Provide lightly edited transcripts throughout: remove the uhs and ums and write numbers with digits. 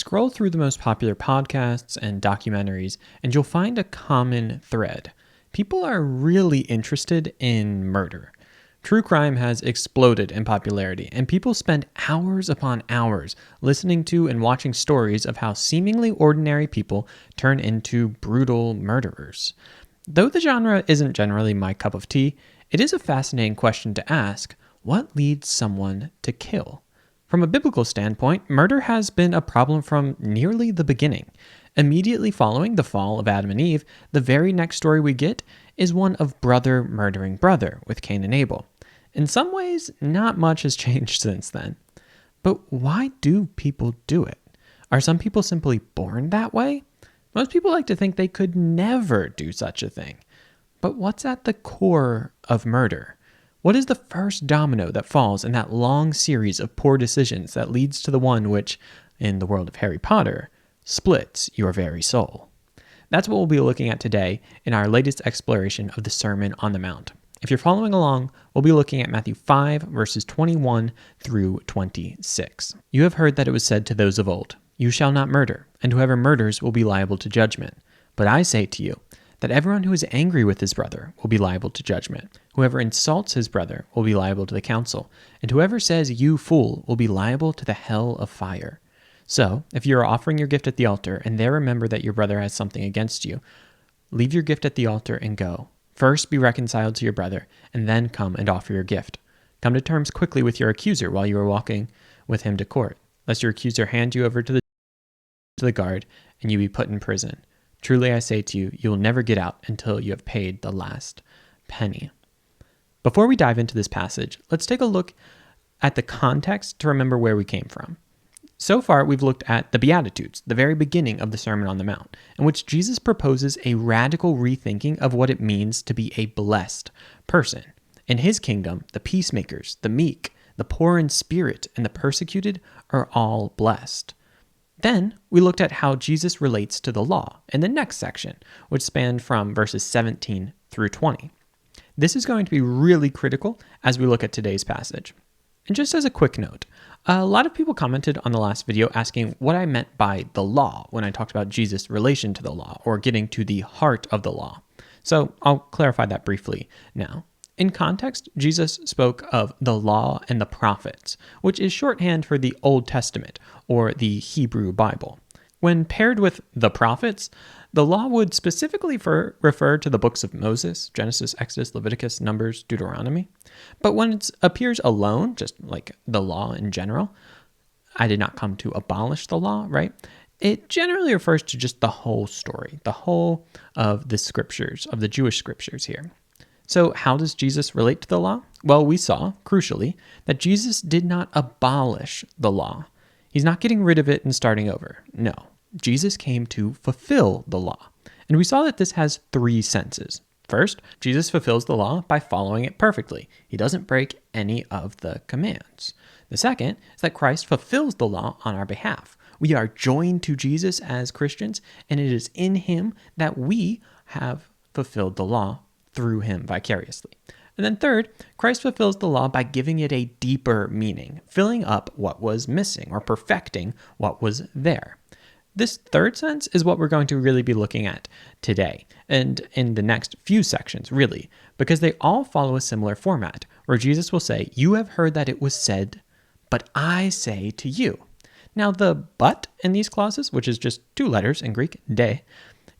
Scroll through the most popular podcasts and documentaries, and you'll find a common thread. People are really interested in murder. True crime has exploded in popularity, and people spend hours upon hours listening to and watching stories of how seemingly ordinary people turn into brutal murderers. Though the genre isn't generally my cup of tea, it is a fascinating question to ask: what leads someone to kill? From a biblical standpoint, murder has been a problem from nearly the beginning. Immediately following the fall of Adam and Eve, the very next story we get is one of brother murdering brother with Cain and Abel. In some ways, not much has changed since then. But why do people do it? Are some people simply born that way? Most people like to think they could never do such a thing. But what's at the core of murder? What is the first domino that falls in that long series of poor decisions that leads to the one which, in the world of Harry Potter, splits your very soul? That's what we'll be looking at today in our latest exploration of the Sermon on the Mount. If you're following along, we'll be looking at Matthew 5, verses 21 through 26. You have heard that it was said to those of old, "You shall not murder, and whoever murders will be liable to judgment. But I say to you, that everyone who is angry with his brother will be liable to judgment. Whoever insults his brother will be liable to the council, and whoever says, 'You fool,' will be liable to the hell of fire. So, if you are offering your gift at the altar, and there remember that your brother has something against you, leave your gift at the altar and go. First be reconciled to your brother, and then come and offer your gift. Come to terms quickly with your accuser while you are walking with him to court, lest your accuser hand you over to the guard, and you be put in prison. Truly I say to you, you will never get out until you have paid the last penny." Before we dive into this passage, let's take a look at the context to remember where we came from. So far, we've looked at the Beatitudes, the very beginning of the Sermon on the Mount, in which Jesus proposes a radical rethinking of what it means to be a blessed person. In his kingdom, the peacemakers, the meek, the poor in spirit, and the persecuted are all blessed. Then we looked at how Jesus relates to the law in the next section, which spanned from verses 17 through 20. This is going to be really critical as we look at today's passage. And just as a quick note, a lot of people commented on the last video asking what I meant by the law when I talked about Jesus' relation to the law, or getting to the heart of the law. So I'll clarify that briefly now. In context, Jesus spoke of the law and the prophets, which is shorthand for the Old Testament, or the Hebrew Bible. When paired with the prophets, the law would specifically refer to the books of Moses, Genesis, Exodus, Leviticus, Numbers, Deuteronomy. But when it appears alone, just like the law in general, I did not come to abolish the law, right? It generally refers to just the whole story, the whole of the scriptures, of the Jewish scriptures here. So how does Jesus relate to the law? Well, we saw, crucially, that Jesus did not abolish the law. He's not getting rid of it and starting over. No, Jesus came to fulfill the law. And we saw that this has three senses. First, Jesus fulfills the law by following it perfectly. He doesn't break any of the commands. The second is that Christ fulfills the law on our behalf. We are joined to Jesus as Christians, and it is in him that we have fulfilled the law through him vicariously. And then third, Christ fulfills the law by giving it a deeper meaning, filling up what was missing or perfecting what was there. This third sense is what we're going to really be looking at today and in the next few sections, really, because they all follow a similar format where Jesus will say, "You have heard that it was said, but I say to you." Now, the "but" in these clauses, which is just two letters in Greek, de,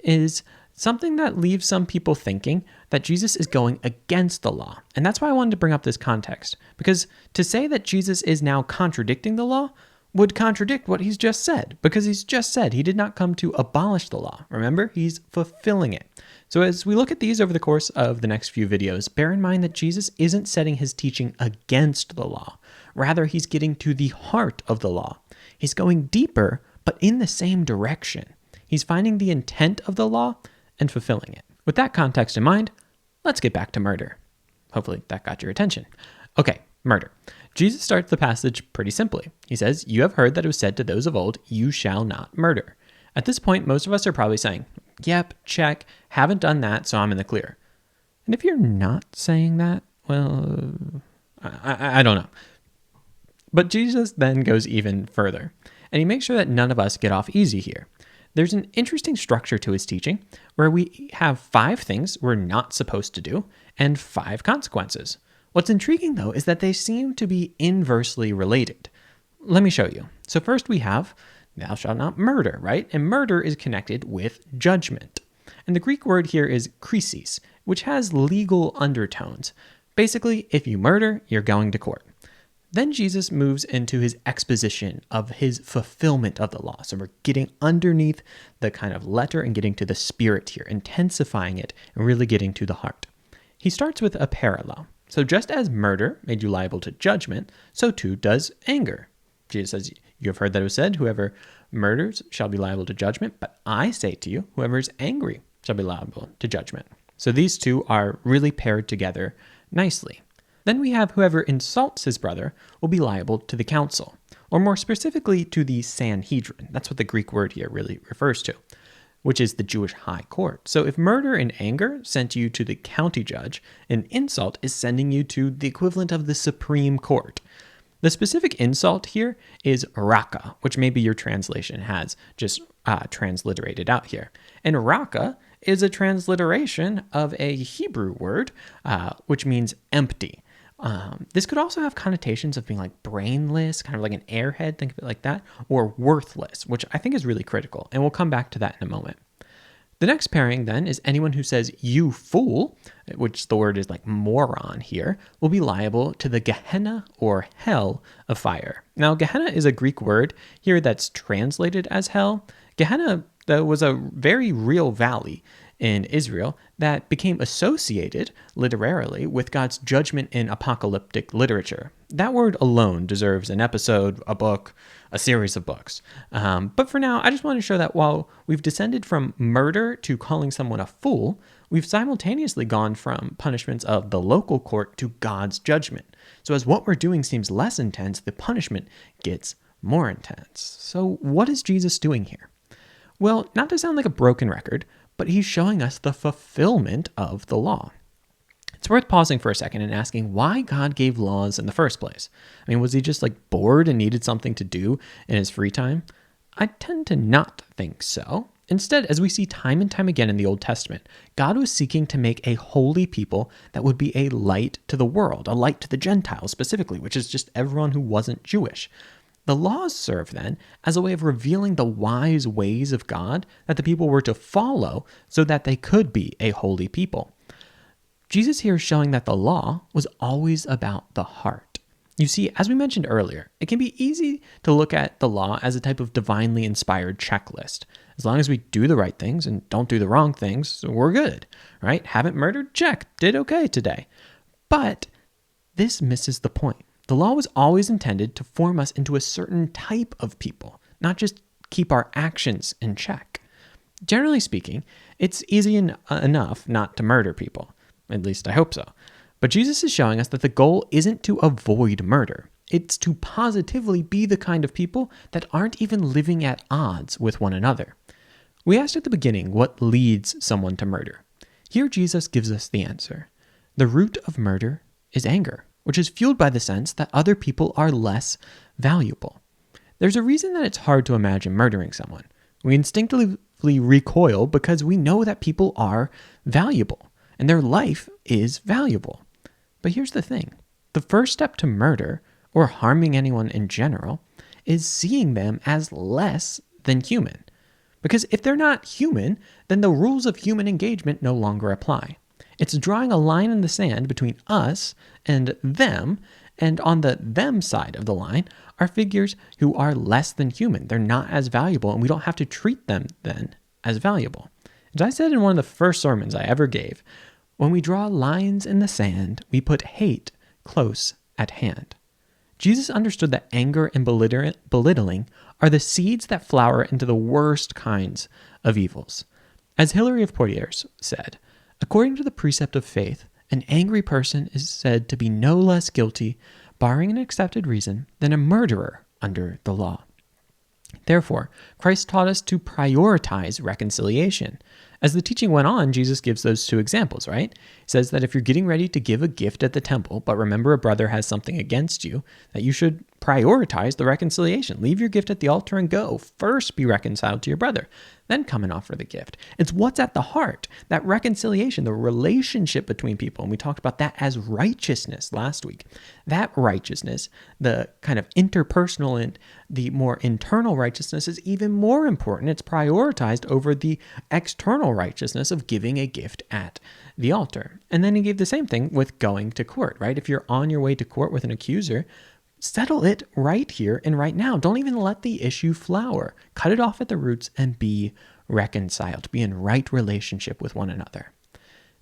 is something that leaves some people thinking that Jesus is going against the law. And that's why I wanted to bring up this context, because to say that Jesus is now contradicting the law would contradict what he's just said, because he's just said he did not come to abolish the law. Remember, he's fulfilling it. So as we look at these over the course of the next few videos, bear in mind that Jesus isn't setting his teaching against the law. Rather, he's getting to the heart of the law. He's going deeper, but in the same direction. He's finding the intent of the law and fulfilling it. With that context in mind, let's get back to murder. Hopefully that got your attention. Okay, murder. Jesus starts the passage pretty simply. He says, "You have heard that it was said to those of old, 'You shall not murder.'" At this point, most of us are probably saying, "Yep, check, haven't done that, so I'm in the clear." And if you're not saying that, well, I don't know. But Jesus then goes even further. and he makes sure that none of us get off easy here. There's an interesting structure to his teaching where we have 5 things we're not supposed to do and 5 consequences. What's intriguing, though, is that they seem to be inversely related. Let me show you. So first we have, thou shalt not murder, right? And murder is connected with judgment. And the Greek word here is krisis, which has legal undertones. Basically, if you murder, you're going to court. Then Jesus moves into his exposition of his fulfillment of the law. So we're getting underneath the kind of letter and getting to the spirit here, intensifying it and really getting to the heart. He starts with a parallel. So just as murder made you liable to judgment, so too does anger. Jesus says, you have heard that it was said, whoever murders shall be liable to judgment, but I say to you, whoever is angry shall be liable to judgment. So these two are really paired together nicely. Then we have whoever insults his brother will be liable to the council, or more specifically to the Sanhedrin. That's what the Greek word here really refers to, which is the Jewish high court. So if murder and anger sent you to the county judge, an insult is sending you to the equivalent of the Supreme Court. The specific insult here is raka, which maybe your translation has just transliterated out here. And raka is a transliteration of a Hebrew word, which means empty. This could also have connotations of being like brainless, kind of like an airhead, think of it like that, or worthless, which I think is really critical. And we'll come back to that in a moment. The next pairing then is anyone who says, you fool, which the word is like moron here, will be liable to the Gehenna or hell of fire. Now, Gehenna is a Greek word here that's translated as hell. Gehenna was a very real valley in Israel that became associated literarily with God's judgment in apocalyptic literature. That word alone deserves an episode, a book, a series of books. But for now, I just want to show that while we've descended from murder to calling someone a fool, we've simultaneously gone from punishments of the local court to God's judgment. So as what we're doing seems less intense, the punishment gets more intense. So what is Jesus doing here? Well, not to sound like a broken record, but he's showing us the fulfillment of the law. It's worth pausing for a second and asking why God gave laws in the first place. I mean, was he just like bored and needed something to do in his free time? I tend to not think so. Instead, as we see time and time again in the Old Testament, God was seeking to make a holy people that would be a light to the world, a light to the Gentiles specifically, which is just everyone who wasn't Jewish. The laws serve then as a way of revealing the wise ways of God that the people were to follow so that they could be a holy people. Jesus here is showing that the law was always about the heart. You see, as we mentioned earlier, it can be easy to look at the law as a type of divinely inspired checklist. As long as we do the right things and don't do the wrong things, we're good, right? Haven't murdered? Check. Did okay today. But this misses the point. The law was always intended to form us into a certain type of people, not just keep our actions in check. Generally speaking, it's easy enough not to murder people. At least I hope so. But Jesus is showing us that the goal isn't to avoid murder. It's to positively be the kind of people that aren't even living at odds with one another. We asked at the beginning what leads someone to murder. Here Jesus gives us the answer. The root of murder is anger, which is fueled by the sense that other people are less valuable. There's a reason that it's hard to imagine murdering someone. We instinctively recoil because we know that people are valuable and their life is valuable. But here's the thing. The first step to murder, or harming anyone in general, is seeing them as less than human. Because if they're not human, then the rules of human engagement no longer apply. It's drawing a line in the sand between us and them, and on the them side of the line are figures who are less than human. They're not as valuable, and we don't have to treat them then as valuable. As I said in one of the first sermons I ever gave, when we draw lines in the sand, we put hate close at hand. Jesus understood that anger and belittling are the seeds that flower into the worst kinds of evils. As Hilary of Poitiers said, according to the precept of faith, an angry person is said to be no less guilty, barring an accepted reason, than a murderer under the law. Therefore, Christ taught us to prioritize reconciliation. As the teaching went on, Jesus gives those two examples, right? He says that if you're getting ready to give a gift at the temple, but remember a brother has something against you, that you should prioritize the reconciliation. Leave your gift at the altar and go. First be reconciled to your brother, then come and offer the gift. It's what's at the heart, that reconciliation, the relationship between people. And we talked about that as righteousness last week. That righteousness, the kind of interpersonal and the more internal righteousness, is even more important. It's prioritized over the external righteousness of giving a gift at the altar. And then he gave the same thing with going to court, right? If you're on your way to court with an accuser, settle it right here and right now. Don't even let the issue flower. Cut it off at the roots and be reconciled. Be in right relationship with one another.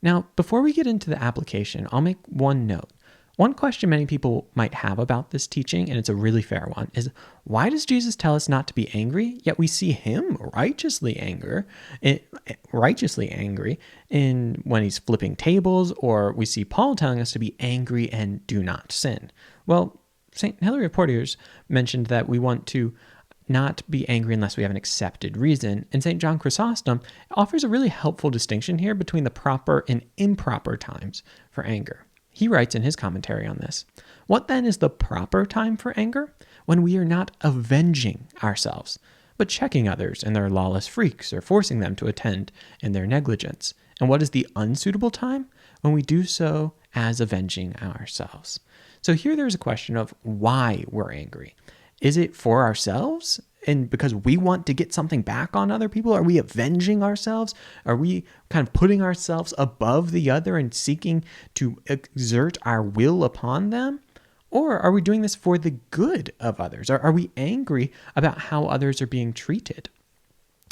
Now, before we get into the application, I'll make one note. One question many people might have about this teaching, and it's a really fair one, is why does Jesus tell us not to be angry, yet we see him righteously angry in when he's flipping tables, or we see Paul telling us to be angry and do not sin? Well, St. Hilary of Poitiers mentioned that we want to not be angry unless we have an accepted reason. And St. John Chrysostom offers a really helpful distinction here between the proper and improper times for anger. He writes in his commentary on this, "What then is the proper time for anger? When we are not avenging ourselves, but checking others in their lawless freaks or forcing them to attend in their negligence. And what is the unsuitable time? When we do so as avenging ourselves." So here there's a question of why we're angry. Is it for ourselves? And because we want to get something back on other people? Are we avenging ourselves? Are we kind of putting ourselves above the other and seeking to exert our will upon them? Or are we doing this for the good of others? Are we angry about how others are being treated?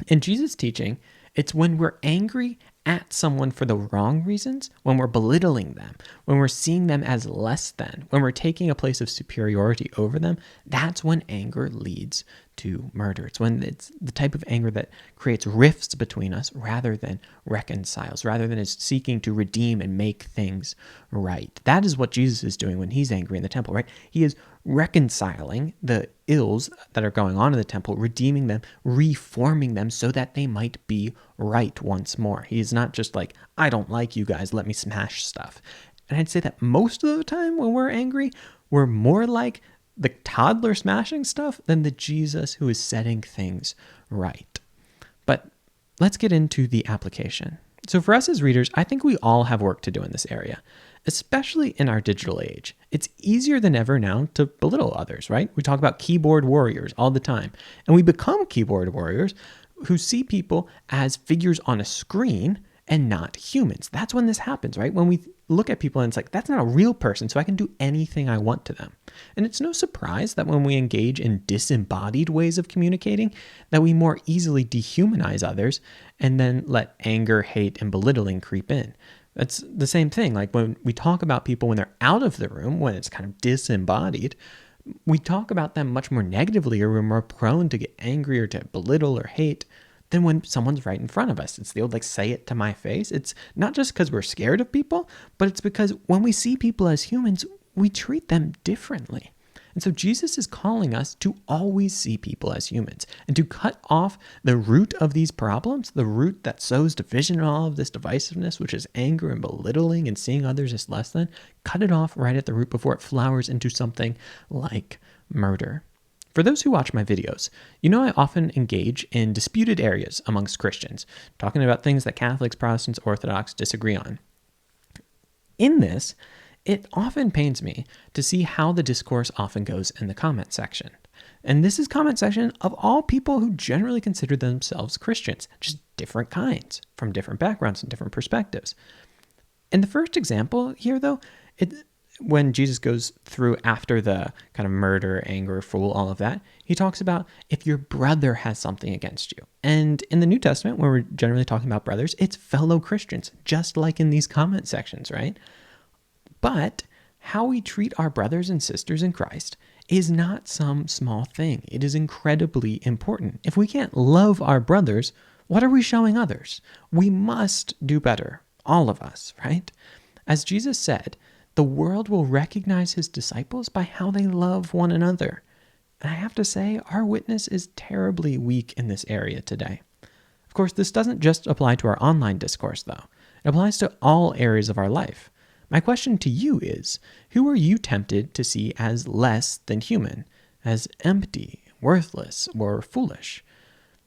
In Jesus' teaching, it's when we're angry at someone for the wrong reasons, when we're belittling them, when we're seeing them as less than, when we're taking a place of superiority over them, that's when anger leads to murder. It's when it's the type of anger that creates rifts between us rather than reconciles, rather than is seeking to redeem and make things right. That is what Jesus is doing when he's angry in the temple, right? He is reconciling the ills that are going on in the temple, redeeming them, reforming them so that they might be right once more. He is not just like, I don't like you guys, let me smash stuff. And I'd say that most of the time when we're angry, we're more like the toddler smashing stuff than the Jesus who is setting things right. But let's get into the application. So for us as readers, I think we all have work to do in this area, especially in our digital age. It's easier than ever now to belittle others, right? We talk about keyboard warriors all the time, and we become keyboard warriors who see people as figures on a screen and not humans. That's when this happens, right? When we look at people and it's like, that's not a real person, so I can do anything I want to them. And it's no surprise that when we engage in disembodied ways of communicating, that we more easily dehumanize others and then let anger, hate, and belittling creep in. That's the same thing. Like when we talk about people when they're out of the room, when it's kind of disembodied, we talk about them much more negatively, or we're more prone to get angry or to belittle or hate than when someone's right in front of us. It's the old, like, say it to my face. It's not just because we're scared of people, but it's because when we see people as humans, we treat them differently. And so Jesus is calling us to always see people as humans and to cut off the root of these problems, the root that sows division and all of this divisiveness, which is anger and belittling and seeing others as less than. Cut it off right at the root before it flowers into something like murder. For those who watch my videos, you know I often engage in disputed areas amongst Christians, talking about things that Catholics, Protestants, Orthodox disagree on. In this, it often pains me to see how the discourse often goes in the comment section. And this is comment section of all people who generally consider themselves Christians, just different kinds, from different backgrounds and different perspectives. In the first example here, though, when Jesus goes through after the kind of murder, anger, fool, all of that, he talks about if your brother has something against you. And in the New Testament, when we're generally talking about brothers, it's fellow Christians, just like in these comment sections, right? But how we treat our brothers and sisters in Christ is not some small thing. It is incredibly important. If we can't love our brothers, what are we showing others? We must do better, all of us, right? As Jesus said, the world will recognize his disciples by how they love one another. And I have to say, our witness is terribly weak in this area today. Of course, this doesn't just apply to our online discourse, though. It applies to all areas of our life. My question to you is, who are you tempted to see as less than human, as empty, worthless, or foolish?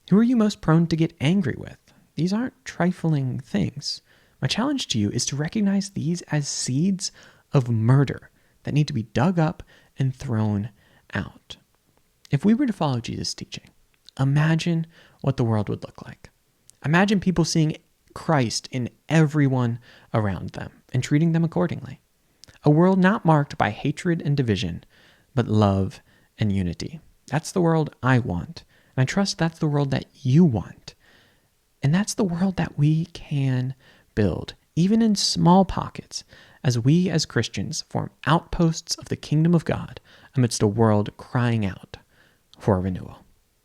Who are you most prone to get angry with? These aren't trifling things. My challenge to you is to recognize these as seeds of murder that need to be dug up and thrown out. If we were to follow Jesus' teaching, imagine what the world would look like. Imagine people seeing Christ in everyone around them and treating them accordingly. A world not marked by hatred and division, but love and unity. That's the world I want. And I trust that's the world that you want. And that's the world that we can build, even in small pockets, as we as Christians form outposts of the kingdom of God amidst a world crying out for renewal.